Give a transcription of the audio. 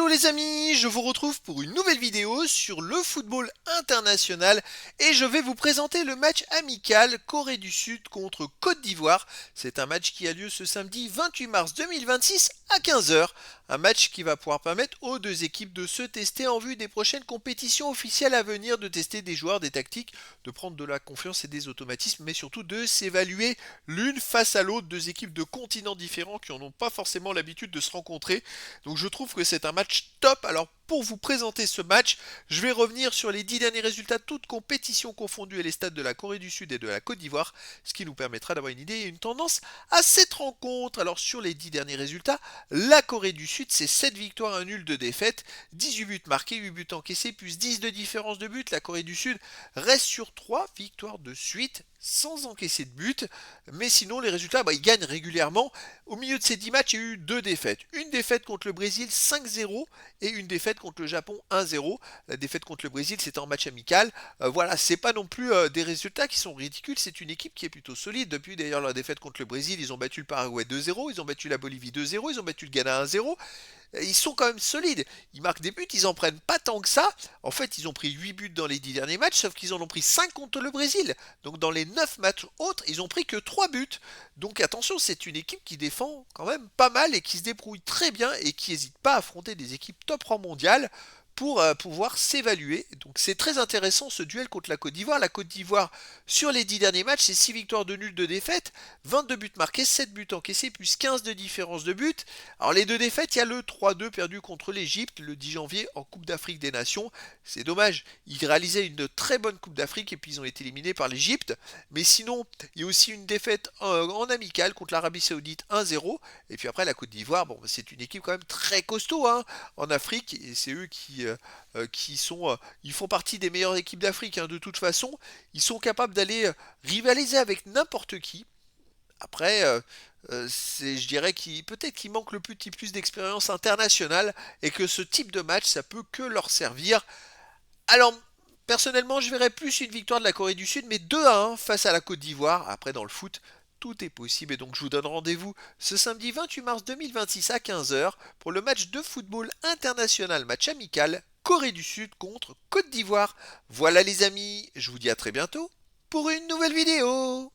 Hello les amis, je vous retrouve pour une nouvelle vidéo sur le football international et je vais vous présenter le match amical Corée du Sud contre Côte d'Ivoire. C'est un match qui a lieu ce samedi 28 mars 2026 à 15 heures. Un match qui va pouvoir permettre aux deux équipes de se tester en vue des prochaines compétitions officielles à venir, de tester des joueurs, des tactiques, de prendre de la confiance et des automatismes, mais surtout de s'évaluer l'une face à l'autre, deux équipes de continents différents qui n'en ont pas forcément l'habitude de se rencontrer. Donc je trouve que c'est un match top. Alors pour vous présenter ce match, je vais revenir sur les 10 derniers résultats, toutes compétitions confondues et les stades de la Corée du Sud et de la Côte d'Ivoire, ce qui nous permettra d'avoir une idée et une tendance à cette rencontre. Alors sur les 10 derniers résultats, la Corée du Sud, c'est 7 victoires, 1 nul, 2 défaites, 18 buts marqués, 8 buts encaissés, plus 10 de différence de but. La Corée du Sud reste sur 3 victoires de suite sans encaisser de but, mais sinon les résultats, ils gagnent régulièrement. Au milieu de ces 10 matchs, il y a eu 2 défaites. Une défaite contre le Brésil 5-0 et une défaite contre le Japon 1-0. La défaite contre le Brésil, c'était en match amical. Voilà, c'est pas non plus des résultats qui sont ridicules. C'est une équipe qui est plutôt solide. Depuis d'ailleurs la défaite contre le Brésil, ils ont battu le Paraguay 2-0, ils ont battu la Bolivie 2-0, ils ont battu le Ghana 1-0. Ils sont quand même solides. Ils marquent des buts, ils en prennent pas tant que ça. En fait, ils ont pris 8 buts dans les 10 derniers matchs, sauf qu'ils en ont pris 5 contre le Brésil. Donc dans les 9 matchs autres, ils ont pris que 3 buts. Donc attention, c'est une équipe qui défend quand même pas mal et qui se débrouille très bien et qui n'hésite pas à affronter des équipes top rang mondial pour pouvoir s'évaluer. Donc c'est très intéressant ce duel contre la Côte d'Ivoire. La Côte d'Ivoire, sur les 10 derniers matchs, c'est 6 victoires de nul, 2 défaites, 22 buts marqués, 7 buts encaissés, plus 15 de différence de but. Alors les deux défaites, il y a le 3-2 perdu contre l'Égypte le 10 janvier en Coupe d'Afrique des Nations. C'est dommage, ils réalisaient une très bonne Coupe d'Afrique et puis ils ont été éliminés par l'Égypte. Mais sinon, il y a aussi une défaite en amical contre l'Arabie Saoudite 1-0. Et puis après la Côte d'Ivoire, bon, c'est une équipe quand même très costaud en Afrique et c'est eux qui sont, ils font partie des meilleures équipes d'Afrique de toute façon. Ils sont capables d'aller rivaliser avec n'importe qui. Après, je dirais qu'il peut-être qu'il manque le petit plus d'expérience internationale et que ce type de match, ça peut que leur servir. Alors, personnellement, je verrais plus une victoire de la Corée du Sud, mais 2-1 face à la Côte d'Ivoire. Après, dans le foot, tout est possible et donc je vous donne rendez-vous ce samedi 28 mars 2026 à 15 heures pour le match de football international, match amical, Corée du Sud contre Côte d'Ivoire. Voilà les amis, je vous dis à très bientôt pour une nouvelle vidéo.